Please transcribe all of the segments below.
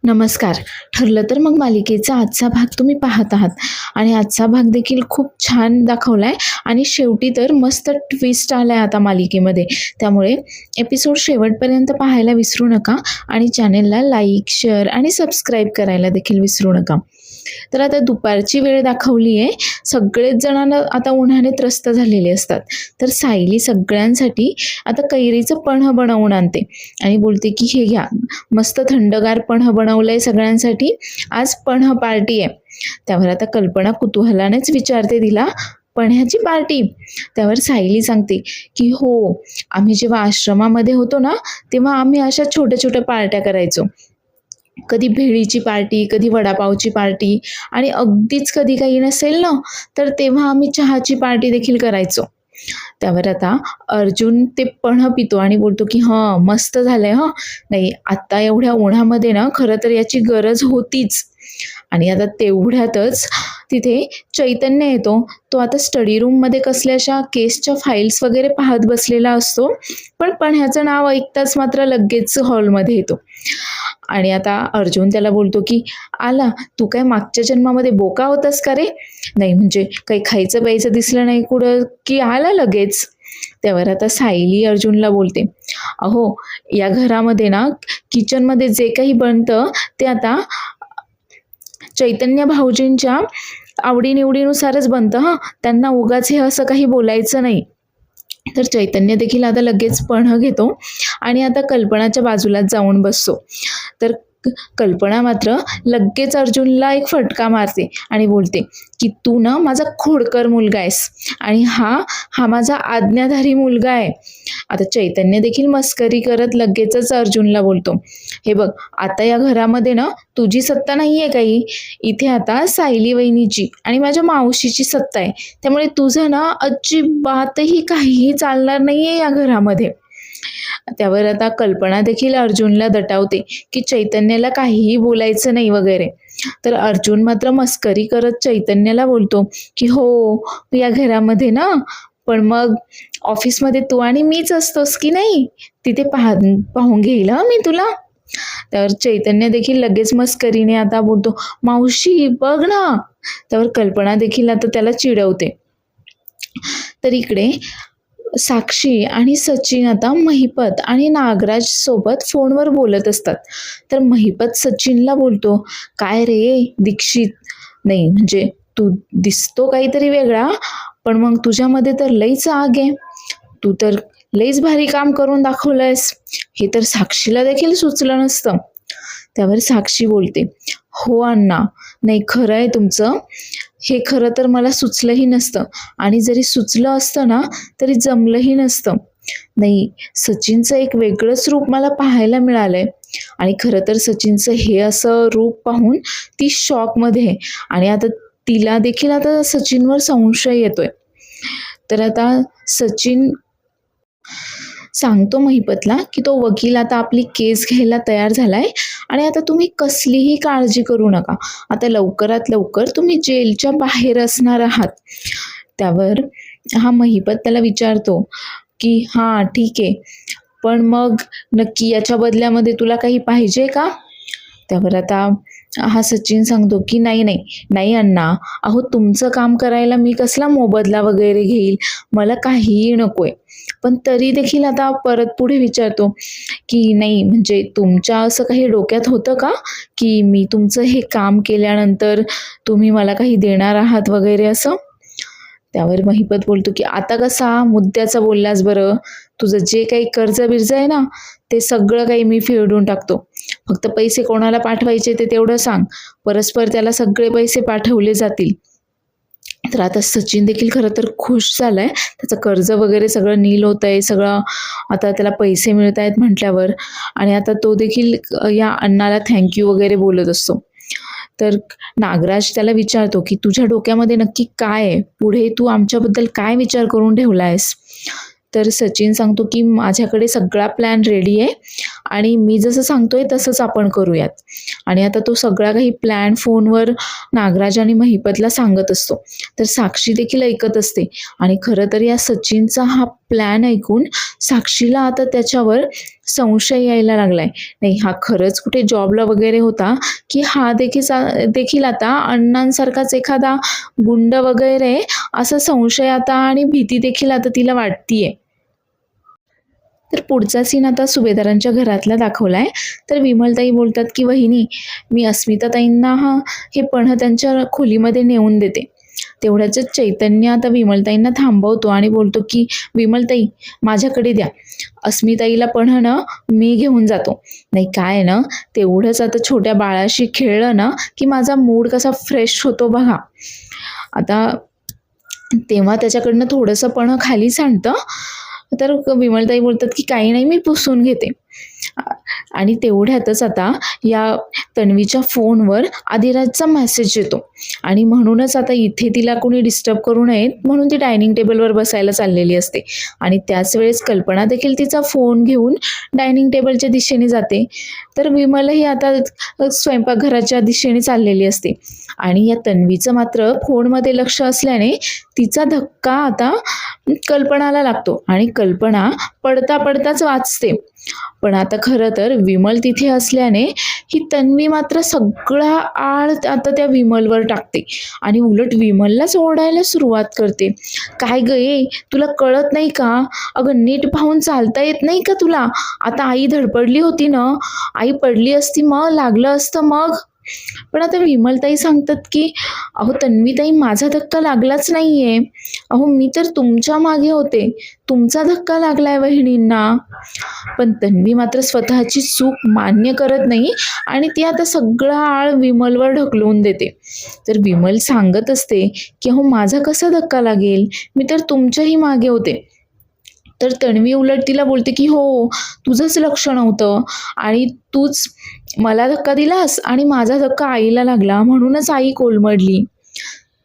नमस्कार. ठरलं तर मग मालिकेचा आजचा भाग तुम्ही पाहत आहात आणि आजचा भाग देखील खूप छान दाखवलाय आणि शेवटी तर मस्त ट्विस्ट आलाय आता मालिकेमध्ये. त्यामुळे एपिसोड शेवटपर्यंत पाहायला विसरू नका आणि चॅनेलला लाईक, शेअर आणि सबस्क्राईब करायला देखील विसरू नका. तर आता दुपारची वेळ दाखवली आहे. सगळेच जणांना आता उन्हाने त्रस्त झालेले असतात. तर सायली सगळ्यांसाठी आता कैरीचं पन्हं बनवून आणते आणि बोलते की हे घ्या, मस्त थंडगार पन्हं बनवलंय सगळ्यांसाठी, आज पन्हं पार्टी आहे. त्यावर आता कल्पना कुतूहलानेच विचारते तिला, पन्ह्याची पार्टी? त्यावर सायली सांगते की हो, आम्ही जेव्हा आश्रमामध्ये होतो ना, तेव्हा आम्ही अशा छोट्या छोट्या पार्ट्या करायचो. कधी भेळीची पार्टी, कधी वडापावची पार्टी आणि अगदीच कधी काही नसेल ना, तर तेव्हा आम्ही चहाची पार्टी देखील करायचो. त्यावर आता अर्जुन ते पन्हं पितो आणि बोलतो की "हं, मस्त झालंय हं. नाही, आता एवढ्या उन्हामध्ये ना खरं तर याची गरज होतीच." आणि आता तेवढ्यातच तिथे चैतन्य येतो. तो आता स्टडी रूममध्ये कसल्याशा केसच्या फाईल्स वगैरे पाहत बसलेला असतो. पण पन्ह्याचं नाव ऐकताच मात्र लगेच हॉलमध्ये येतो. आणि आता अर्जुन त्याला बोलतो की "आला, तू काय मागच्या जन्मामध्ये बोका होतास का रे? नाही म्हणजे काही खायचं प्यायचं दिसलं नाही कुठं की आला लगेच." त्यावर आता सायली अर्जुनला बोलते, "अहो, या घरामध्ये ना किचनमध्ये जे काही बनतं ते आता चैतन्य भाऊजींच्या आवडीनिवडीनुसारच बनतं हं. त्यांना उगाच हे असं काही बोलायचं नाही." तर चैतन्य देखील आता लगेच पन्हं घेतो आणि आता कल्पनाच्या बाजूलाच जाऊन बसतो. तर कल्पना मात्र लगेच अर्जुनला एक फटका मारते आणि बोलते की "तू ना माझा खोडकर मुलगा आहेस आणि हा हा माझा आज्ञाधारी मुलगा आहे." आता चैतन्य देखील मस्करी करत लगेचच अर्जुनला बोलतो, "हे बघ, आता या घरामध्ये ना तुझी सत्ता नाही आहे काही. इथे आता सायली वहिनीची आणि माझ्या मावशीची सत्ता आहे. त्यामुळे तुझं ना अजिबातही काहीही चालणार नाही आहे या घरामध्ये." त्यावर आता कल्पना देखील अर्जुनला दटावते की चैतन्याला काहीही बोलायचं नाही वगैरे. तर अर्जुन मात्र मस्करी करत चैतन्याला बोलतो की "हो, या घरामध्ये ना, पण मग ऑफिसमध्ये तू आणि मीच असतोस की नाही? तिथे पाहून घेईल हं मी तुला." त्यावर चैतन्य देखील लगेच मस्करीने आता बोलतो, "मावशी बघ ना." त्यावर कल्पना देखील आता त्याला चिडवते. तर इकडे साक्षी आणि सचिन आता महिपत आणि नागराज सोबत फोनवर बोलत असतात. तर महिपत सचिनला बोलतो, "काय रे दीक्षित, नाही म्हणजे तू दिसतो काहीतरी वेगळा, पण मग तुझ्यामध्ये तर लईच आग आहे. तू तर लईच भारी काम करून दाखवलंयस. हे तर साक्षीला देखील सुचलं नसतं." त्यावर साक्षी बोलते, "हो अण्णा, नाही खरं आहे तुमचं. हे खरं तर मला सुचलंही नसतं आणि जरी सुचलं असतं ना, तरी जमलंही नसतं. नाही, सचिनचं एक वेगळंच रूप मला पाहायला मिळालंय आणि खरं तर सचिनचं हे असं रूप पाहून ती शॉकमध्ये आहे आणि आता तिला देखील आता सचिनवर संशय येतोय." तर आता सचिन सांगतो महिपतला की तो वकील आता आपली केस घ्यायला तयार झालाय आणि आता तुम्ही कसलीही काळजी करू नका. आता लवकरात लवकर तुम्ही जेलच्या बाहेर असणार आहात. त्यावर हा महिपत त्याला विचारतो की "हां, ठीक आहे. पण मग नक्की याच्या बदल्यामध्ये तुला काही पाहिजे का?" त्यावर आता हा सचिन सांगतो की "नाही, नाही, नाही अण्णा. अहो, तुमचं काम करायला मी कसला मोबदला वगैरे घेईल. मला काहीही नकोय." पण तरी देखील आता परत पुढे विचारतो की "नाही म्हणजे तुमच्या असं काही डोक्यात होतं का, की मी तुमचं हे काम केल्यानंतर तुम्ही मला काही देणार आहात वगैरे असं?" त्यावर महिपत बोलतो की "आता कसा मुद्द्याचा बोललास बरं. तुझं जे काही कर्ज-बिर्ज आहे ना, ते सगळं काही मी फेडून टाकतो. फक्त पैसे कोणाला पाठवायचे ते तेवढं सांग. परस्पर त्याला सगळे पैसे पाठवले जातील." तर आता सचिन देखील खरं तर खुश झालाय. त्याचं कर्ज वगैरे सगळं नील होतंय. सगळं आता त्याला पैसे मिळत आहेत म्हटल्यावर आणि आता तो देखील या अण्णाला थँक यू वगैरे बोलत असतो. तर नागराज त्याला विचारतो की "तुझ्या डोक्यामध्ये नक्की काय आहे? पुढे तू आमच्याबद्दल काय विचार करून ठेवला आहेस?" तर सचिन सांगतो की "माझ्याकडे सगळा प्लॅन रेडी आहे आणि मी जसं सांगतोय तसंच आपण करूयात. आणि आता तो सगळा काही प्लॅन फोनवर नागराज आणि महिपतला सांगत असतो. तर साक्षी देखील ऐकत असते आणि खरं तर या सचिनचा हा प्लॅन ऐकून साक्षीला आता त्याच्यावर संशय यायला लागलाय. नाही, हा खरंच कुठे जॉबला वगैरे होता, की हा देखील आता अण्णांसारखाच एखादा गुंड वगैरे, असा संशय आता आणि भीती देखील आता तिला वाटतीये. तर पुढचा सीन आता सुभेदारांच्या घरातला दाखवलाय. तर विमलताई बोलतात की वहिनी, मी अस्मिताताईंना हे पणं त्यांच्या खोलीमध्ये नेऊन देते. तेवढ्याच चैतन्य आता विमलताईंना थांबवतो आणि बोलतो की विमलताई, माझ्याकडे द्या. अस्मिताईला पणं ना मी घेऊन जातो. नाही काय आहे ना, तेवढंच आता छोट्या बाळाशी खेळलं ना की माझा मूड कसा फ्रेश होतो बघा. आता तेव्हा त्याच्याकडनं थोडंसं पणं खाली सांडतं. तर विमलताई बोलतात की काही नाही, मी पुसून घेते. आणि तेवढ्यातच आता या तन्वीच्या फोनवर आदिराजचा मेसेज येतो आणि म्हणूनच आता इथे तिला कोणी डिस्टर्ब करू नये म्हणून ती डायनिंग टेबलवर बसायला चाललेली असते. आणि त्याच वेळेस कल्पना देखील तिचा फोन घेऊन डायनिंग टेबलच्या दिशेने जाते. तर विमलही आता स्वयंपाकघराच्या दिशेने चाललेली असते. आणि या तन्वीचं मात्र फोनमध्ये लक्ष असल्याने तिचा धक्का आता कल्पनाला लागतो आणि कल्पना पडता पडताच वाचते. पण आता खरं तर विमल तिथे असल्याने ही तन्वी मात्र सगळा आळ आता त्या विमलवर टाकते आणि उलट विमललाच ओरडायला सुरुवात करते. काय ग ये, तुला कळत नाही का? अगं नीट पाहून चालता येत नाही का तुला? आता आई धडपडली होती ना, आई पडली असती मग लागलं असतं मग. पण आता विमलताई सांगतात की अहो तन्वीताई, माझा धक्का लागलाच नाहीये. अहो मी तर तुमच्या मागे होते, तुमचा धक्का लागलाय वहिनींना. पण तन्वी मात्र स्वतःची चूक मान्य करत नाही आणि ती आता सगळा आळ विमलवर ढकलवून देते. तर विमल सांगत असते की अहो माझा कसा धक्का लागेल, मी तर तुमच्याही मागे होते. तर तन्वी उलट तिला बोलते की हो, तुझंच लक्ष नव्हतं आणि तूच मला धक्का दिलास आणि माझा धक्का आईला लागला म्हणूनच आई कोलमडली.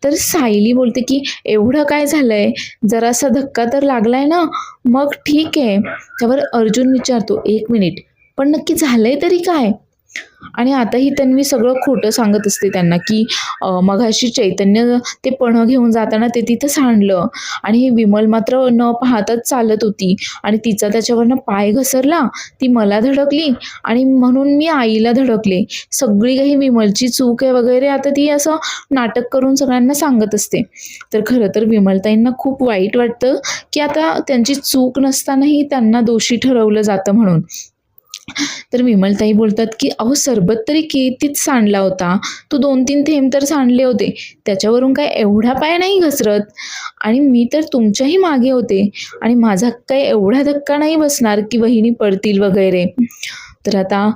तर सायली बोलते की एवढं काय झालंय, जरासा धक्का तर लागलाय ना, मग ठीक आहे. त्यावर अर्जुन विचारतो, एक मिनिट, पण नक्की झालंय तरी काय? आणि आता ही तन्वी सगळं खोटं सांगत असते त्यांना की मघाशी चैतन्य ते पणं घेऊन जाताना ते तिथं सांडलं आणि ही विमल मात्र न पाहताच चालत होती आणि तिचा त्याच्यावरनं पाय घसरला, ती मला धडकली आणि म्हणून मी आईला धडकले. सगळी काही विमलची चूक आहे वगैरे आता ती असं नाटक करून सगळ्यांना सांगत असते. तर खरं तर विमलताईंना खूप वाईट वाटतं की आता त्यांची चूक नसतानाही त्यांना दोषी ठरवलं जातं म्हणून. तर विमलताई बोलतात की अहो सरबत तरी कितीच सांडला होता, तो 2-3 थेंब तर सांडले होते, त्याच्यावरून काय एवढा पाय नाही घसरत. आणि मी तर तुमच्याही मागे होते आणि माझा काय एवढा धक्का नाही बसणार की वहिनी पडतील वगैरे. तर आता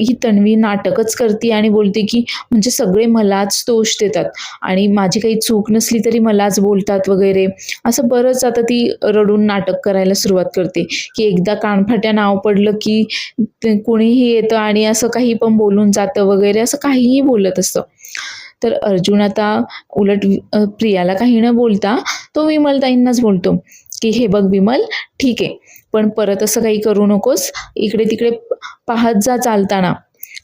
ही तन्वी नाटकच करते आणि बोलते की म्हणजे सगळे मलाच दोष देतात आणि माझी काही चूक नसली तरी मलाच बोलतात वगैरे. असं बरंच आता ती रडून नाटक करायला सुरुवात करते की एकदा कानफाट्या नाव पडलं की कोणीही येतं आणि असं काही पण बोलून जातं वगैरे, असं काहीही बोलत असतं. तर अर्जुन आता उलट प्रियाला काही न बोलता तो विमलताईंनाच बोलतो की हे बघ विमल, ठीक आहे, पण परत असं काही करू नकोस, इकडे तिकडे पाहत जा चालताना.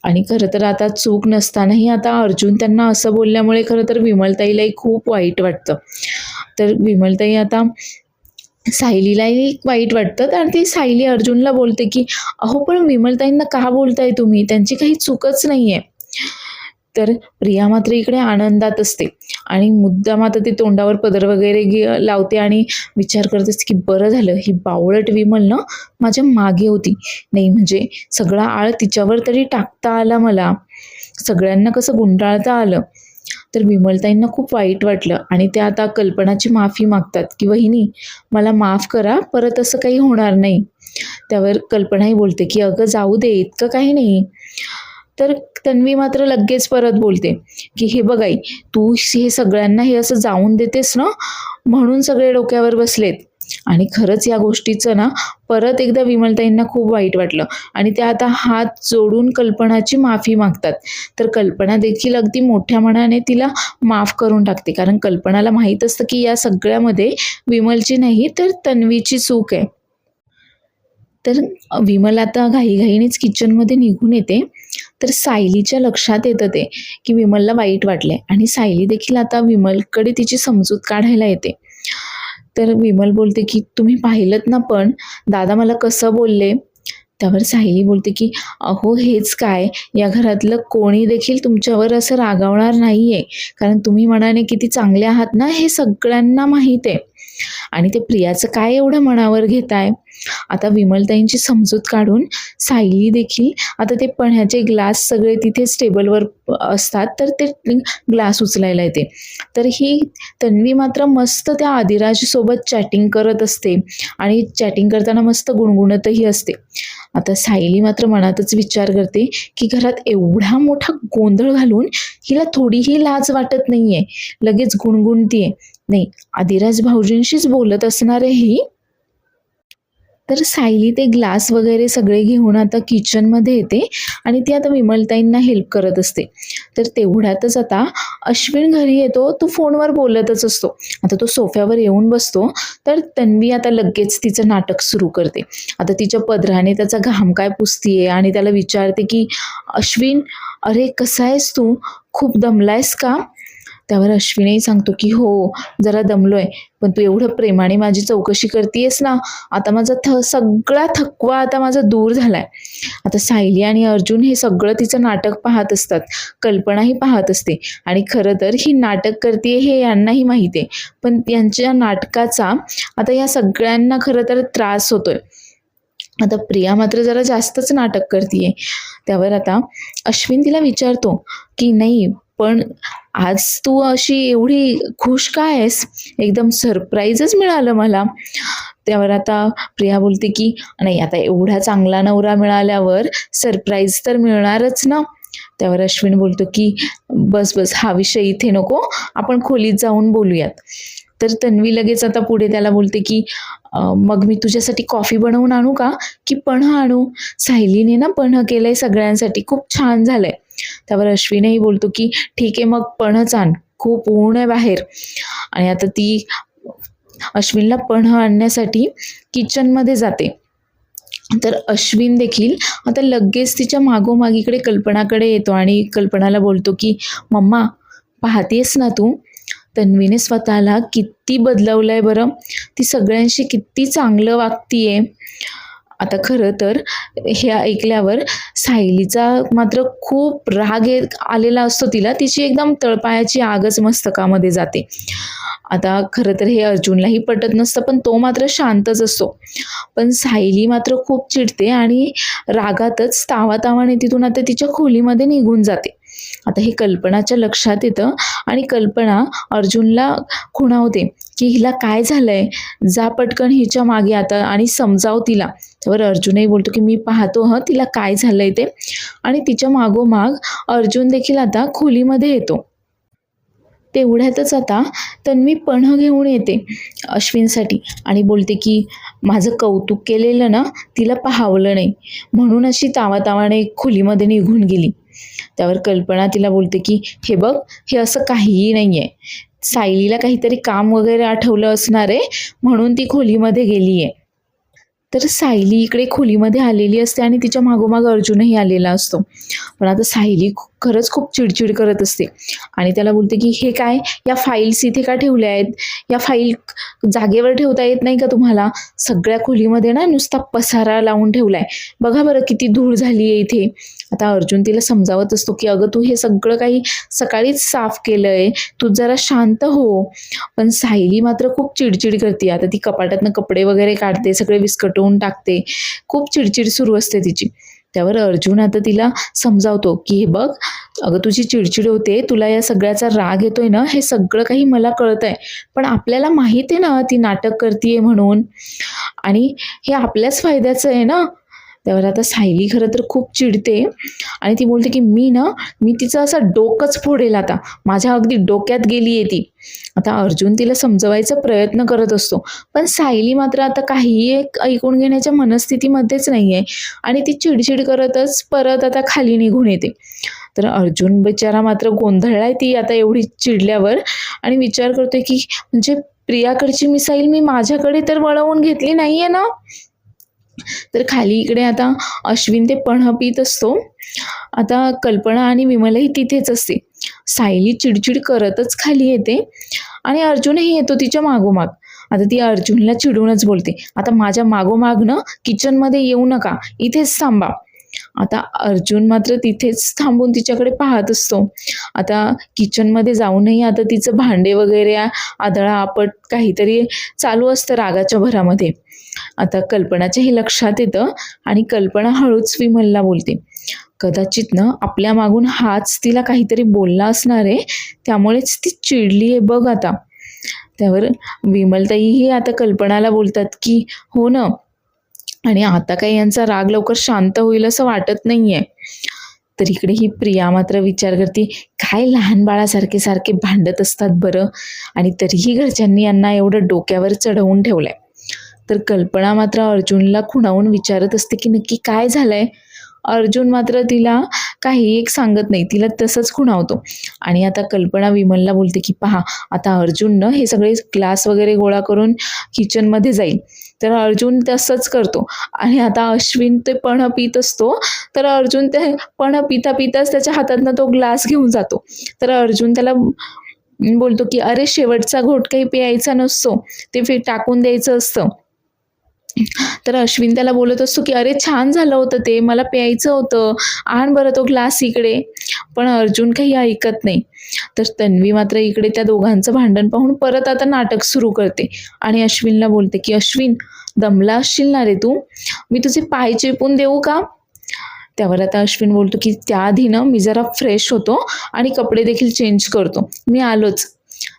आणि खरं तर आता चूक नसतानाही आता अर्जुन त्यांना असं बोलल्यामुळे खरं तर विमलताईलाही खूप वाईट वाटतं. तर विमलताई आता सायलीलाही वाईट वाटतं आणि ती सायली अर्जुनला बोलते की अहो पण विमलताईंना का बोलताय तुम्ही, त्यांची काही चूकच नाहीये. तर प्रिया मात्र इकडे आनंदात असते आणि मुद्दाम आता ती तोंडावर पदर वगैरे लावते आणि विचार करत असते की बरं झालं ही बावळट विमल ना माझ्या मागे होती. नाही म्हणजे सगळा आळ तिच्यावर तरी टाकता आला मला, सगळ्यांना कसं गुंडाळता आलं. तर विमलताईंना खूप वाईट वाटलं आणि त्या आता कल्पनाची माफी मागतात की वहिनी, मला माफ करा, परत असं काही होणार नाही. त्यावर कल्पनाही बोलते की अगं जाऊ दे, इतकं काही नाही. तर तन्वी मात्र लगेच परत बोलते की हे बघ आई, तू हे सगळ्यांना हे असं जाऊन देतेस ना, म्हणून सगळे डोक्यावर बसलेत. आणि खरंच या गोष्टीचं ना परत एकदा विमलताईंना खूप वाईट वाटलं आणि त्या आता हात जोडून कल्पनाची माफी मागतात. तर कल्पना देखील अगदी मोठ्या मनाने तिला माफ करून टाकते, कारण कल्पनाला माहीत असतं की या सगळ्यामध्ये विमलची नाही तर तन्वीची चूक आहे. तर विमल आता घाईघाईनेच किचनमध्ये निघून येते. तर सायलीच्या लक्षात येतं ते, की विमलला वाईट वाटलंय आणि सायली देखील आता विमलकडे तिची समजूत काढायला येते. तर विमल बोलते, की "तुम्ही पाहिलत ना पण, दादा मला कसं बोलले?" त्यावर सायली बोलते, की "अहो हेच काय, या घरातलं कोणी देखील तुमच्यावर असं रागावणार नाहीये. कारण तुम्ही मनाने किती चांगले आहात ना, हे सगळ्यांना माहीत आहे. आणि ते प्रियाचं काय एवढं मनावर घेताय?" आता विमलताईंची समजूत काढून सायली देखील आता ते पाण्याचे ग्लास सगळे तिथेच टेबलवर असतात, तर ते ग्लास उचलायला येते. तर ही तन्वी मात्र मस्त त्या आदिराजसोबत चॅटिंग करत असते आणि चॅटिंग करताना मस्त गुणगुणतही असते. आता सायली मात्र मनातच विचार करते, की घरात एवढा मोठा गोंधळ घालून हिला थोडीही लाज वाटत नाहीये. लगेच गुणगुणतीये, "नाही, आदिराज भाऊजींशीच बोलत असणार आहे ही." तर सायली ते ग्लास वगैरे सगळे घेऊन आता किचनमध्ये येते आणि ती आता विमलताईंना हेल्प करत असते. तर तेवढ्यातच आता अश्विन घरी येतो. तो फोनवर बोलतच असतो. आता तो सोफ्यावर येऊन बसतो. तर तन्वी आता लगेच तिचं नाटक सुरू करते. आता तिच्या पदराने त्याचा घाम काय पुसतीये आणि त्याला विचारते, की "अश्विन, अरे कसा आहेस तू? खूप दमलायस का?" त्यावर अश्विनही सांगतो, की "हो, जरा दमलोय. पण तू एवढं प्रेमाने माझी चौकशी करतीयेस ना, आता माझा सगळा थकवा आता माझा दूर झालाय." आता सायली आणि अर्जुन हे सगळं तिचं नाटक पाहत असतात. कल्पनाही पाहत असते आणि खरं तर ही नाटक करतीये हे यांनाही माहिती आहे. पण यांच्या नाटकाचा आता या सगळ्यांना खरं तर त्रास होतोय. आता प्रिया मात्र जरा जास्तच नाटक करतीये. त्यावर आता अश्विन तिला विचारतो, की "नाही, पण आज तू अशी एवढी खुश का आहेस? एकदम सरप्राईजच मिळालं मला." त्यावर आता प्रिया बोलते, की "नाही, आता एवढा चांगला नवरा मिळाल्यावर सरप्राईज तर मिळणारच ना." त्यावर अश्विन बोलतो, की "बस, बस, हा विषय इथे नको. आपण खोलीत जाऊन बोलूयात." तर तन्वी लगेच आता पुढे त्याला बोलते, की मग मी तुझ्यासाठी कॉफी बनवून आणू का? की पन्हं आणू? सायलीने ना पन्हं केलंय सगळ्यांसाठी. खूप छान झालंय." त्यावर अश्विनही बोलतो, की "ठीक आहे, मग पन्हंच आण. खूप ऊन आहे बाहेर." आणि आता ती अश्विनला पन्हं आणण्यासाठी किचनमध्ये जाते. तर अश्विन देखील आता लगेच तिच्या मागोमाग इकडे कल्पनाकडे येतो आणि कल्पनाला बोलतो, की "मम्मा, पाहतेस ना तू? तन्वीने स्वतःला किती बदलवलंय बरं. ती सगळ्यांशी किती चांगलं वागतीये." आता खरं तर हे ऐकल्यावर सायलीचा मात्र खूप राग आलेला असतो तिला. तिची एकदम तळपायाची आगच मस्तकामध्ये जाते. आता खरं तर हे अर्जुनलाही पटत नसतं, पण तो मात्र शांतच असतो. पण सायली मात्र खूप चिडते आणि रागातच तावातावाने तिथून आता तिच्या खोलीमध्ये निघून जाते. आता हे कल्पनाच्या लक्षात येतं आणि कल्पना अर्जुनला खुणावते, की "हिला काय झालंय? जा पटकन हिच्या मागे आता आणि समजाव तिला." त्यावर अर्जुनही बोलतो, की "मी पाहतो हं तिला काय झालंय ते." आणि तिच्या मागोमाग अर्जुन देखील आता खोलीमध्ये येतो. तेवढ्यातच आता तन्वी पन्हं घेऊन येते अश्विनसाठी आणि बोलते, की "माझं कौतुक केलेलं ना तिला पाहावलं नाही, म्हणून अशी तावातावाने खोलीमध्ये निघून गेली." त्यावर कल्पना तिला बोलते, की "हे बघ, हे असं काहीही नाहीये. सायलीला काहीतरी काम वगैरे आठवलं असणार आहे, म्हणून ती खोलीमध्ये गेलीये." तर सायली इकडे खोलीमध्ये आलेली असते आणि तिच्या मागोमाग अर्जुनही आलेला असतो. पण आता सायली खरंच खूप चिडचिड करत असते आणि त्याला बोलते, की "हे काय? या फाईल्स इथे का ठेवल्या आहेत? या फाईल जागेवर ठेवता येत नाही का तुम्हाला? सगळ्या खोलीमध्ये ना नुसता पसारा लावून ठेवलाय. बघा बरं किती धूळ झाली आहे इथे." आता अर्जुन तिला समजावत असतो, की "अगं तू हे सगळं काही सकाळीच साफ केलंय. तू जरा शांत हो." पण सायली मात्र खूप चिडचिड करते. आता ती कपाटातनं कपडे वगैरे काढते, सगळे विस्कटवून टाकते. खूप चिडचिड सुरू असते तिची. त्यावर अर्जुन आता तिला समजावतो, की "हे बघ, अगं तुझी चिडचिड होते, तुला या सगळ्याचा राग येतोय ना, हे सगळं काही मला कळतंय. पण आपल्याला माहीत आहे ना ती नाटक करतीये म्हणून आणि हे आपल्याच फायद्याचं आहे ना." त्यावर आता सायली खरं तर खूप चिडते आणि ती बोलते, की मी तिचं असं डोकंच फोडेल आता. माझ्या अगदी डोक्यात गेलीये ती." आता अर्जुन तिला समजवायचा प्रयत्न करत असतो. पण सायली मात्र आता काहीही एक ऐकून घेण्याच्या मनस्थितीमध्येच नाहीये आणि ती चिडचिड करतच परत आता खाली निघून येते. तर अर्जुन बिचारा मात्र गोंधळलाय ती आता एवढी चिडल्यावर आणि विचार करतोय, की म्हणजे प्रियाकडची मिसाईल मी माझ्याकडे तर वळवून घेतली नाहीये ना? तर खाली इकडे आता अश्विन ते पन्ह पित असतो. आता कल्पना आणि विमलही तिथेच असते. सायली चिडचिड करतच खाली येते आणि अर्जुनही येतो तिच्या मागोमाग. आता ती अर्जुनला चिडूनच बोलते, आता माझ्या मागोमाग ना किचनमध्ये येऊ नका, इथेच थांबा. आता अर्जुन मात्र तिथेच थांबून तिच्याकडे पाहत असतो. आता किचनमध्ये जाऊनही आता तिचं भांडे वगैरे आदळापट काहीतरी चालू असतं रागाच्या भरामध्ये. आता कल्पनाच्याही लक्षात येतं आणि कल्पना हळूच विमलला बोलते, कदाचित ना आपल्या मागून हाच तिला काहीतरी बोलला असणार आहे, त्यामुळेच ती चिडली आहे बघ आता. त्यावर विमलताईही आता कल्पनाला बोलतात की हो ना, आणि आता काही यांचा राग लवकर शांत होईल असं वाटत नाहीये. तर इकडे ही प्रिया मात्र विचार करते, काय लहान बाळासारखे सारखे भांडत असतात बरं, आणि तरीही घरच्यांनी यांना एवढं डोक्यावर चढवून ठेवलंय. तर कल्पना मात्र अर्जुनला खुणावून विचारत असते की नक्की काय झालंय. अर्जुन मात्र तिला काही एक सांगत नाही, तिला तसंच खुणावतो. आणि आता कल्पना विमलला बोलते की पहा, आता अर्जुननं हे सगळे ग्लास वगैरे गोळा करून किचनमध्ये जाईल. तर अर्जुन तसंच करतो आणि आता अश्विन ते पन्ह पित असतो. तर अर्जुन ते पन्ह पिता पिताच त्याच्या हातातनं तो ग्लास घेऊन जातो. तर अर्जुन त्याला बोलतो की अरे शेवटचा घोट काही प्यायचा नसतो, ते टाकून द्यायचं असतं. तर अश्विन त्याला बोलत असतो की अरे छान झालं होतं ते, मला प्यायचं होतं, आण बरं तो ग्लास इकडे. पण अर्जुन काही ऐकत नाही. तर तन्वी मात्र इकडे त्या दोघांचं भांडण पाहून परत आता नाटक सुरू करते आणि अश्विनला बोलते की अश्विन, दमला असशील ना रे तू, मी तुझे पाय चेपून देऊ का. त्यावर आता अश्विन बोलतो की त्याआधी ना मी जरा फ्रेश होतो आणि कपडे देखील चेंज करतो, मी आलोच.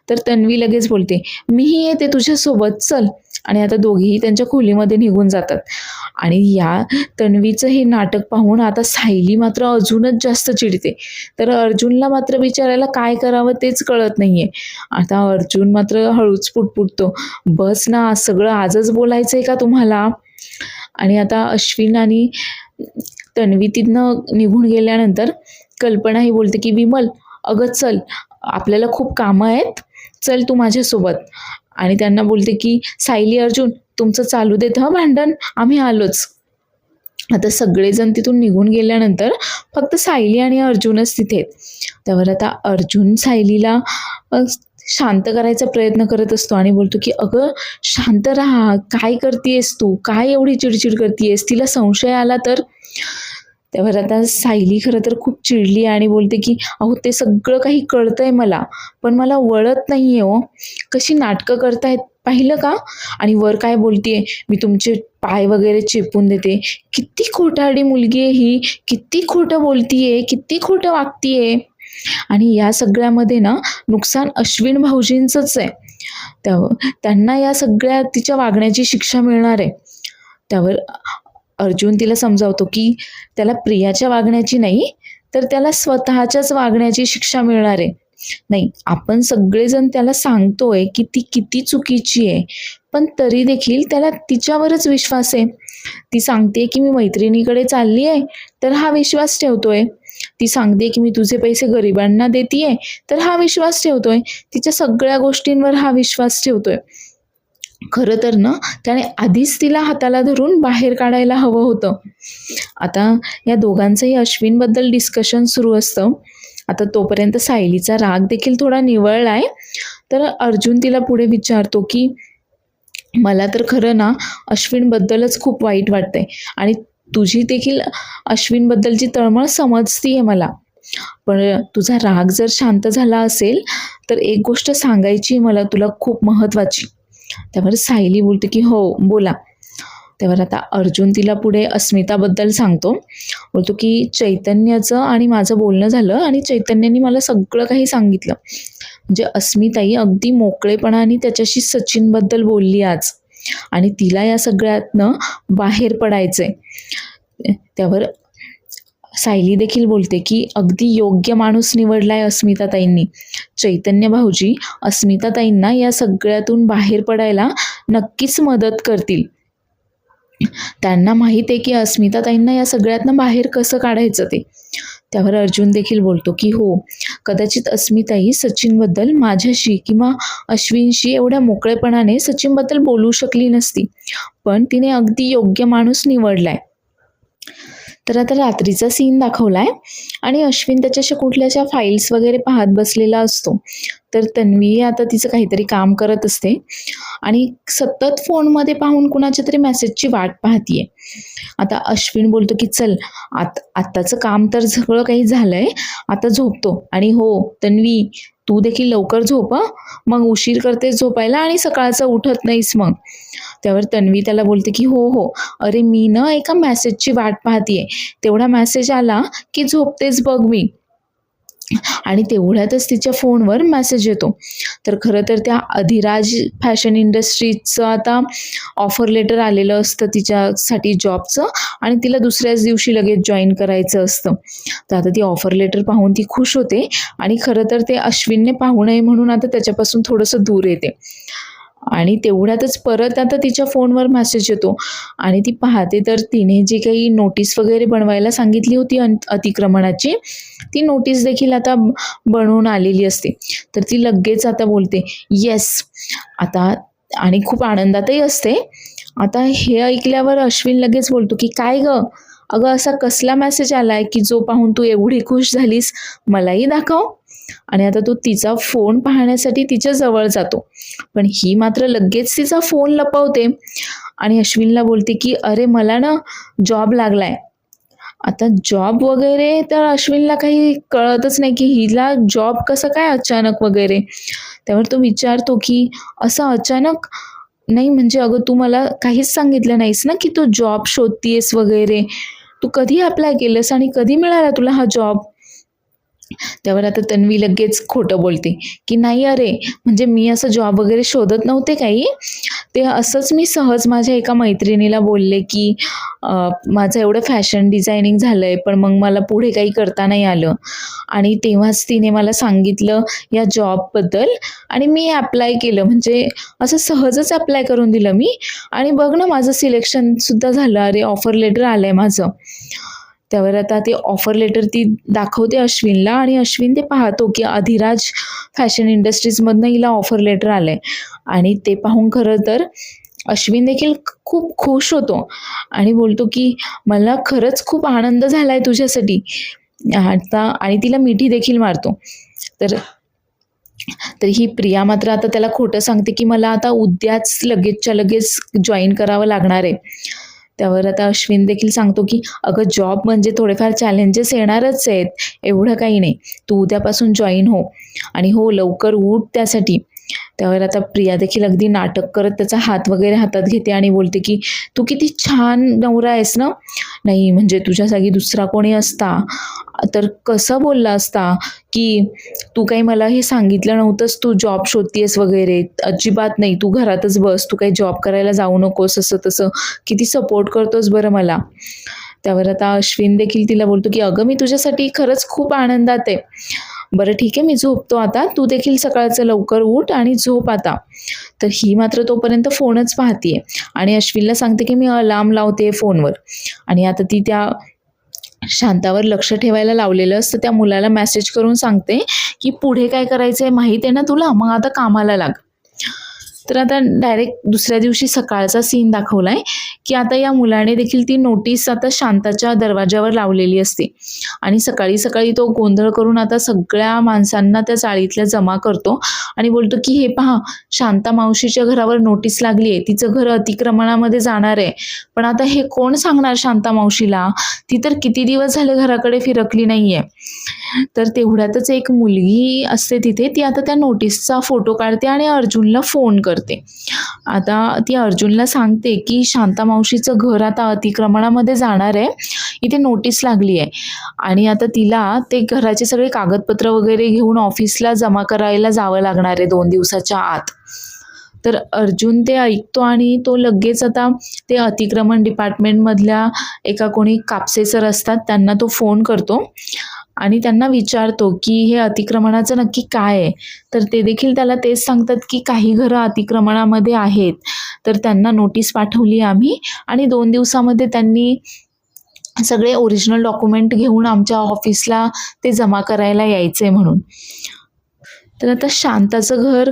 तर तन्वी लगेच बोलते, मीही येते तुझ्यासोबत, चल. आणि आता दोघेही त्यांच्या खोलीमध्ये निघून जातात. आणि या तन्वीचं हे नाटक पाहून आता सायली मात्र अजूनच जास्त चिडते. तर अर्जुनला मात्र बिचारायला काय करावं तेच कळत नाहीये. आता अर्जुन मात्र हळूच पुटपुटतो, बस ना, सगळं आजच बोलायचंय का तुम्हाला. आणि आता अश्विन आणि तन्वी तिथनं निघून गेल्यानंतर कल्पनाही बोलते की विमल, अगं चल, आपल्याला खूप कामं आहेत, चल तू माझ्यासोबत. आणि त्यांना बोलते की सायली, अर्जुन, तुमचं चालू देत हं भांडण, आम्ही आलोच. आता सगळेजण तिथून निघून गेल्यानंतर फक्त सायली आणि अर्जुनच तिथे आहेत. त्यावर आता अर्जुन सायलीला शांत करायचा प्रयत्न करत असतो आणि बोलतो की अगं शांत राहा, काय करतेयस तू, काय एवढी चिडचिड करतेयस, तिला संशय आला तर. त्यावर आता सायली खरं तर खूप चिडली आणि बोलते की अहो ते सगळं काही कळतंय मला, पण मला वळत नाहीये हो, कशी नाटकं करतायत पाहिलं का. आणि वर काय बोलतीये, मी तुमचे पाय वगैरे चेपून देते. किती खोटारडी मुलगी आहे ही, किती खोटं बोलतीये, किती खोटं वागतीये. आणि या सगळ्यामध्ये ना नुकसान अश्विन भाऊजींचंच आहे. त्यांना या सगळ्या तिच्या वागण्याची शिक्षा मिळणार आहे. त्यावर अर्जुन तिला समजावतो की त्याला प्रियाच्या वागण्याची नाही, तर त्याला स्वतःच्याच वागण्याची शिक्षा मिळणार आहे. नाही, आपण सगळेजण त्याला सांगतोय की ती किती चुकीची आहे, पण तरी देखील त्याला तिच्यावरच विश्वास आहे. ती सांगते की मी मैत्रिणीकडे चालली आहे, तर हा विश्वास ठेवतोय. ती सांगते की मी तुझे पैसे गरिबांना देतीये, तर हा विश्वास ठेवतोय. तिच्या सगळ्या गोष्टींवर हा विश्वास ठेवतोय. खरं तर ना त्याने आधीच तिला हाताला धरून बाहेर काढायला हवं होतं. आता या दोघांचंही अश्विनबद्दल डिस्कशन सुरू असतं. आता तोपर्यंत सायलीचा राग देखील थोडा निवळलाय. तर अर्जुन तिला पुढे विचारतो की मला तर खरं ना अश्विनबद्दलच खूप वाईट वाटतंय आणि तुझी देखील अश्विनबद्दलची तळमळ समजतीये मला. पण तुझा राग जर शांत झाला असेल तर एक गोष्ट सांगायची मला तुला, खूप महत्त्वाची. त्यावर सायली बोलते की हो बोला. त्यावर आता अर्जुन तिला पुढे अस्मिताबद्दल सांगतो. बोलतो की चैतन्याचं आणि माझं बोलणं झालं आणि चैतन्याने मला सगळं काही सांगितलं. म्हणजे अस्मिताई अगदी मोकळेपणाने त्याच्याशी सचिनबद्दल बोलली आज आणि तिला या सगळ्यातनं बाहेर पडायचंय. त्यावर सायली देखील बोलते की अगदी योग्य माणूस निवडलाय अस्मिताताईंनी. चैतन्य भाऊजी अस्मिताताईंना या सगळ्यातून बाहेर पडायला नक्कीच मदत करतील. त्यांना माहीत आहे की अस्मिताताईंना या सगळ्यातनं बाहेर कसं काढायचं ते. त्यावर अर्जुन देखील बोलतो की हो, कदाचित अस्मिताही सचिनबद्दल माझ्याशी किंवा अश्विनशी एवढ्या मोकळेपणाने सचिनबद्दल बोलू शकली नसती, पण तिने अगदी योग्य माणूस निवडलाय. तर आता रात्रीचा सीन दाखवलाय आणि अश्विन त्याच्याशी कुठल्याशा फाईल्स वगैरे पाहत बसलेला असतो. तर तन्वी आता तिचं काहीतरी काम करत असते आणि सतत फोनमध्ये पाहून कुणाच्या तरी मेसेजची वाट पाहतीये. आता अश्विन बोलतो की चल आत्ताचं काम तर सगळं काही झालंय, आता झोपतो. आणि हो तन्वी, तू देखील लवकर झोप हं. मग उशीर करतेस झोपायला आणि सकाळचं उठत नाहीस मग. त्यावर तन्वी त्याला बोलते की हो हो, अरे मी ना एका मेसेजची वाट पाहतीये, तेवढा मेसेज आला की झोपतेच बघ मी. आणि तेवढ्यातच तिच्या फोनवर मेसेज येतो. तर खरं तर त्या अधिराज फॅशन इंडस्ट्रीजचं आता ऑफर लेटर आलेलं असतं तिच्यासाठी जॉबचं आणि तिला दुसऱ्याच दिवशी लगेच जॉईन करायचं असतं. तर आता ती ऑफर लेटर पाहून ती खुश होते आणि खरं तर ते अश्विनने पाहू नये म्हणून आता त्याच्यापासून थोडंसं दूर येते. आणि तेवढ्यातच परत आता तिच्या फोनवर मेसेज येतो आणि ती पाहते तर तिने जी काही नोटीस वगैरे बनवायला सांगितली होती अतिक्रमणाची, ती नोटीस देखील आता बनवून आलेली असते. तर ती लगेच आता बोलते येस आता, आणि खूप आनंदातही असते. आता हे ऐकल्यावर अश्विन लगेच बोलतो की काय गं, अगं असा कसला मेसेज आलाय की जो पाहून तू एवढी खुश झालीस, मलाही दाखव. आणि आता तो तिचा फोन पाहण्यासाठी तिच्या जवळ जातो, पण ही मात्र लगेच तिचा फोन लपवते आणि अश्विनला बोलते की अरे मला ना जॉब लागलाय. आता जॉब वगैरे तर अश्विनला काही कळतच नाही की हिला जॉब कसं काय अचानक वगैरे. त्यावर तो विचारतो की असं अचानक नाही, म्हणजे अगं तू मला काहीच सांगितलं नाहीस ना की तू जॉब शोधतीयस वगैरे. तू कधी अप्लाय केलंस आणि कधी मिळाला तुला हा जॉब? त्यावर आता तन्वी लगेच खोटं बोलते की नाही अरे, म्हणजे मी असं जॉब वगैरे शोधत नव्हते काही, ते असंच मी सहज माझ्या एका मैत्रिणीला बोलले की माझं एवढं फॅशन डिझायनिंग झालं आहे पण मग मला पुढे काही करता नाही आलं आणि तेव्हाच तिने मला सांगितलं या जॉबबद्दल आणि मी ॲप्लाय केलं, म्हणजे असं सहजच ॲप्लाय करून दिलं मी आणि बघ ना माझं सिलेक्शनसुद्धा झालं, अरे ऑफर लेटर आलं आहे माझं. त्यावर आता ते ऑफर लेटर ती दाखवते अश्विनला आणि अश्विन ते पाहतो की अधिराज फॅशन इंडस्ट्रीजमधनं हिला ऑफर लेटर आलं आहे आणि ते पाहून खरं तर अश्विन देखील खूप खुश होतो आणि बोलतो की मला खरंच खूप आनंद झाला आहे तुझ्यासाठी आता, आणि तिला मिठी देखील मारतो. तर तर ही प्रिया मात्र आता त्याला खोटं सांगते की मला आता उद्याच लगेचच्या लगेच जॉईन करावं लागणार आहे. त्यावर आता अश्विन देखील सांगतो की अगं जॉब म्हणजे थोडेफार चॅलेंजेस येणारच आहेत, एवढं काही नाही, तू उद्यापासून जॉईन हो आणि हो लवकर उठ त्यासाठी. त्यावर आता प्रिया देखील अगदी नाटक करत त्याचा हात वगैरे हातात घेते आणि बोलते की तू किती छान नवरा आहेस ना, नाही म्हणजे तुझ्या जागी दुसरा कोणी असता तर कसं बोलला असता की तू काही मला हे सांगितलं नव्हतंस तू जॉब शोधतीयस वगैरे, अजिबात नाही, तू घरातच बस, तू काही जॉब करायला जाऊ नकोस, असं तसं किती सपोर्ट करतोस बरं मला. त्यावर आता अश्विन देखील तिला बोलतो की अगं मी तुझ्यासाठी खरंच खूप आनंदात आहे, बरं ठीक आहे मी झोपतो आता, तू देखील सकाळचं लवकर उठ आणि झोप आता. तर ही मात्र तोपर्यंत फोनच पाहतीये आणि अश्विनला सांगते की मी अलार्म लावते फोनवर. आणि आता ती त्या शांतावर लक्ष ठेवायला लावलेलं असतं त्या मुलाला मेसेज करून सांगते की पुढे काय करायचं आहे माहीत आहे ना तुला, मग आता कामाला लाग. तर आता डायरेक्ट दुसऱ्या दिवशी सकाळचा सीन दाखवलाय की आता या मुलाने देखील ती नोटीस आता शांताच्या दरवाजावर लावलेली असते आणि सकाळी सकाळी तो गोंधळ करून आता सगळ्या माणसांना त्या चाळीतल्या जमा करतो आणि बोलतो की हे पहा, शांता मावशीच्या घरावर नोटीस लागली आहे, तिचं घर अतिक्रमणामध्ये जाणार आहे, पण आता हे कोण सांगणार शांता मावशीला, ती तर किती दिवस झाले घराकडे फिरकली नाहीये. तर तेवढ्यातच एक मुलगी असते तिथे, ती आता त्या नोटीसचा फोटो काढते आणि अर्जुनला फोन करते. आता ती अर्जुनला सांगते की शांता मावशीचं घर आता अतिक्रमणामध्ये जाणार आहे, इथे नोटीस लागली आहे आणि आता तिला ते घराचे सगळे कागदपत्र वगैरे घेऊन ऑफिसला जमा करायला जावं लागणार आहे 2 दिवसाच्या आत. तर अर्जुन ते ऐकतो आणि तो लगेच आता ते अतिक्रमण डिपार्टमेंटमधल्या एका कोणी कापसे सर असतात त्यांना तो फोन करतो आणि त्यांना विचारतो की हे अतिक्रमणाचं नक्की काय आहे. तर ते देखील त्याला तेच सांगतात की काही घरं अतिक्रमणामध्ये आहेत, तर त्यांना नोटीस पाठवली आम्ही आणि 2 दिवसामध्ये त्यांनी सगळे ओरिजिनल डॉक्युमेंट घेऊन आमच्या ऑफिसला ते जमा करायला यायचे म्हणून. तर आता शांताचं घर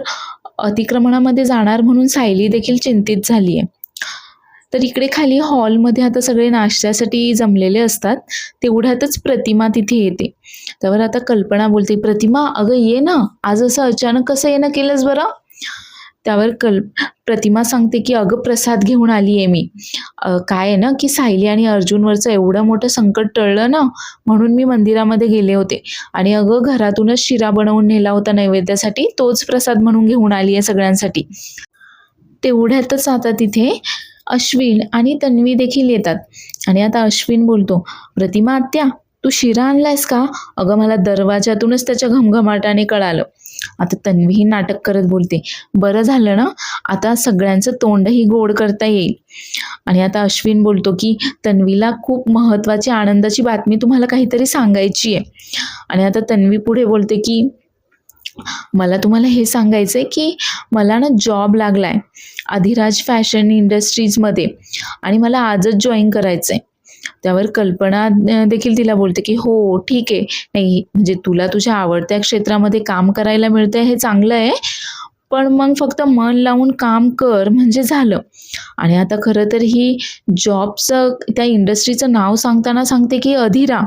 अतिक्रमणामध्ये जाणार म्हणून सायली देखील चिंतित झाली आहे. तर इकडे खाली हॉलमध्ये आता सगळे नाश्त्यासाठी जमलेले असतात. तेवढ्यातच प्रतिमा तिथे येते. त्यावर आता कल्पना बोलते, प्रतिमा अगं ये ना, आज असं अचानक कसं येणं केलंस बरं? त्यावर प्रतिमा सांगते की अगं प्रसाद घेऊन आली आहे मी. काय आहे ना की सायली आणि अर्जुनवरचं एवढं मोठं संकट टळलं ना, म्हणून मी मंदिरामध्ये गेले होते आणि अगं घरातूनच शिरा बनवून नेला होता नैवेद्यासाठी, तोच प्रसाद म्हणून घेऊन आली आहे सगळ्यांसाठी. तेवढ्यातच आता तिथे अश्विन आणि तन्वी देखील येतात आणि आता अश्विन बोलतो, प्रतिमा आत्या तू शिरा आणलायस का? अगं मला दरवाजातूनच त्याच्या घमघमाटाने कळालं. आता तन्वी ही नाटक करत बोलते, बरं झालं ना, आता सगळ्यांचं तोंडही गोड करता येईल. आणि आता अश्विन बोलतो की तन्वीला खूप महत्त्वाची आनंदाची बातमी तुम्हाला काहीतरी सांगायची आहे. आणि आता तन्वी पुढे बोलते की मला तुम्हाला हे सांगायचं आहे की मला ना जॉब लागला आहे अधिराज फॅशन इंडस्ट्रीजमध्ये आणि मला आजच जॉईन करायचं आहे. त्यावर कल्पना देखील तिला बोलते की हो ठीक आहे, नाही म्हणजे तुला तुझ्या आवडत्या क्षेत्रामध्ये काम करायला मिळतंय हे चांगलं आहे, पण मग फक्त मन लावून काम कर म्हणजे झालं. आणि आता खरं तर ही जॉबचं त्या इंडस्ट्रीचं नाव सांगताना सांगते की अधिरा.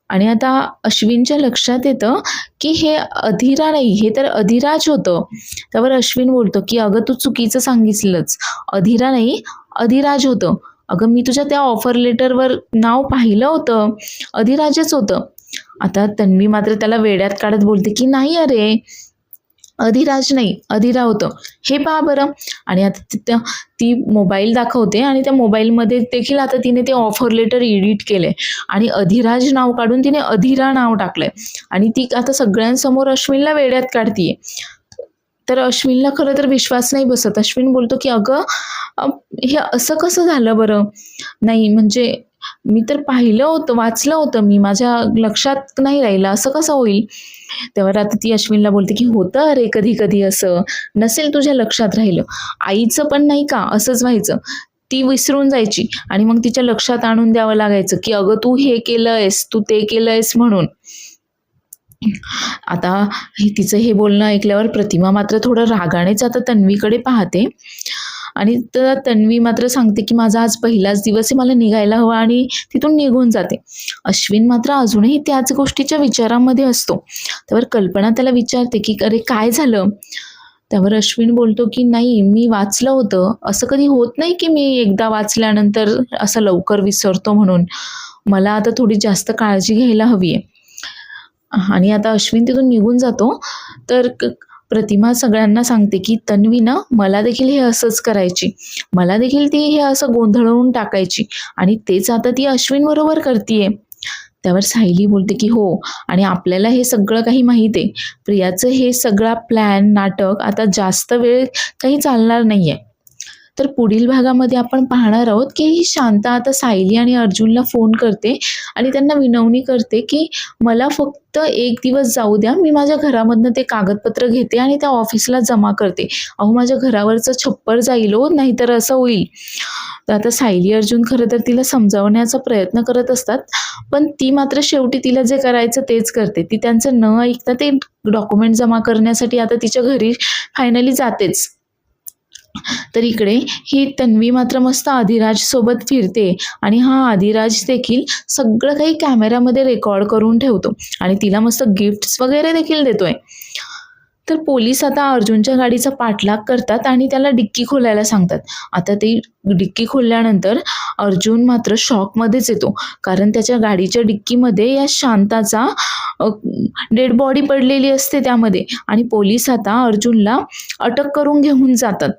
आणि आता अश्विनच्या लक्षात येतं की हे अधिरा नाही, हे तर अधिराज होतं. त्यावर अश्विन बोलतो की अगं तू चुकीचं सांगितलंच, अधिरा नाही अधिराज होतं. अगं मी तुझ्या त्या ऑफर लेटरवर नाव पाहिलं होतं, अधिराजच होतं. आता तन्वी मात्र त्याला वेड्यात काढत बोलते की नाही अरे अधिराज नाही अधिरा होतं, हे पहा बरं. आणि आता ती मोबाईल दाखवते आणि त्या मोबाईलमध्ये देखील आता तिने ते ऑफर लेटर एडिट केले आणि अधिराज नाव काढून तिने अधिरा नाव टाकलंय आणि ती आता सगळ्यांसमोर अश्विनला वेड्यात काढतीये. तर अश्विनला खरं तर विश्वास नाही बसत. अश्विन बोलतो की अगं हे असं कसं झालं बरं? नाही म्हणजे मी तर पाहिलं होतं, वाचलं होतं मी, माझ्या लक्षात नाही राहिलं, असं कसं होईल? तेव्हा आता ती अश्विनला बोलते की होतं अरे कधी कधी असं, नसेल तुझ्या लक्षात राहिलं. आईचं पण नाही का असंच व्हायचं, ती विसरून जायची आणि मग तिच्या लक्षात आणून द्यावं लागायचं की अगं तू हे केलंयस, तू ते केलंयस म्हणून. आता तिचं हे बोलणं ऐकल्यावर प्रतिमा मात्र थोडं रागानेच आता तन्वीकडे पाहते आणि तर तन्वी मात्र सांगते की माझा आज पहिलाच दिवस आहे, मला निघायला हवा आणि तिथून निघून जाते. अश्विन मात्र अजूनही त्याच गोष्टीच्या विचारामध्ये असतो. त्यावर कल्पना त्याला विचारते की अरे काय झालं? त्यावर अश्विन बोलतो की नाही मी वाचलं होतं, असं कधी होत नाही की मी एकदा वाचल्यानंतर असं लवकर विसरतो म्हणून, मला आता थोडी जास्त काळजी घ्यायला हवी आहे. आणि आता अश्विन तिथून निघून जातो. तर प्रतिमा सगळ्यांना सांगते की तन्वी ना मला देखील हे असंच करायची, मला देखील ती हे असं गोंधळवून टाकायची आणि तेच आता ती अश्विन बरोबर करतीये. त्यावर सायली बोलते की हो, आणि आपल्याला हे सगळं काही माहीत आहे, प्रियाचं हे सगळा प्लॅन नाटक आता जास्त वेळ काही चालणार नाहीये. तर पुढील भागामध्ये आपण पाहणार आहोत की ही शांता आता सायली आणि अर्जुनला फोन करते आणि त्यांना विनवणी करते की मला फक्त एक दिवस जाऊ द्या, मी माझ्या घरामधनं ते कागदपत्र घेते आणि त्या ऑफिसला जमा करते. अहो माझ्या घरावरचं छप्पर जाईल हो, नाहीतर असं होईल. तर आता सायली अर्जुन खरं तर तिला समजावण्याचा प्रयत्न करत असतात, पण ती मात्र शेवटी तिला जे करायचं तेच करते. ती त्यांचं न ऐकता ते डॉक्युमेंट जमा करण्यासाठी आता तिच्या घरी फायनली जातेच. तर इकडे ही तन्वी मात्र मस्त अधिराज सोबत फिरते आणि हा अधिराज देखील सगळं काही कॅमेरामध्ये रेकॉर्ड करून ठेवतो आणि तिला मस्त गिफ्ट्स वगैरे देखील देतोय. तर पोलीस आता अर्जुनच्या गाडीचा पाठलाग करतात आणि त्याला डिक्की खोलायला सांगतात. आता ती डिक्की खोलल्यानंतर अर्जुन मात्र शॉकमध्येच येतो, कारण त्याच्या गाडीच्या डिक्कीमध्ये या शांताचा डेड बॉडी पडलेली असते त्यामध्ये आणि पोलीस आता अर्जुनला अटक करून घेऊन जातात.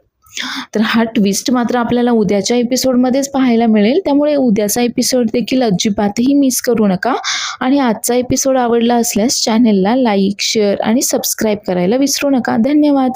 तर हा ट्विस्ट मात्र आपल्याला उद्याच्या एपिसोडमध्येच पाहायला मिळेल, त्यामुळे उद्याचा एपिसोड देखील अजिबातही मिस करू नका. आणि आजचा एपिसोड आवडला असल्यास चॅनेलला लाईक, शेअर आणि सबस्क्राईब करायला विसरू नका. धन्यवाद.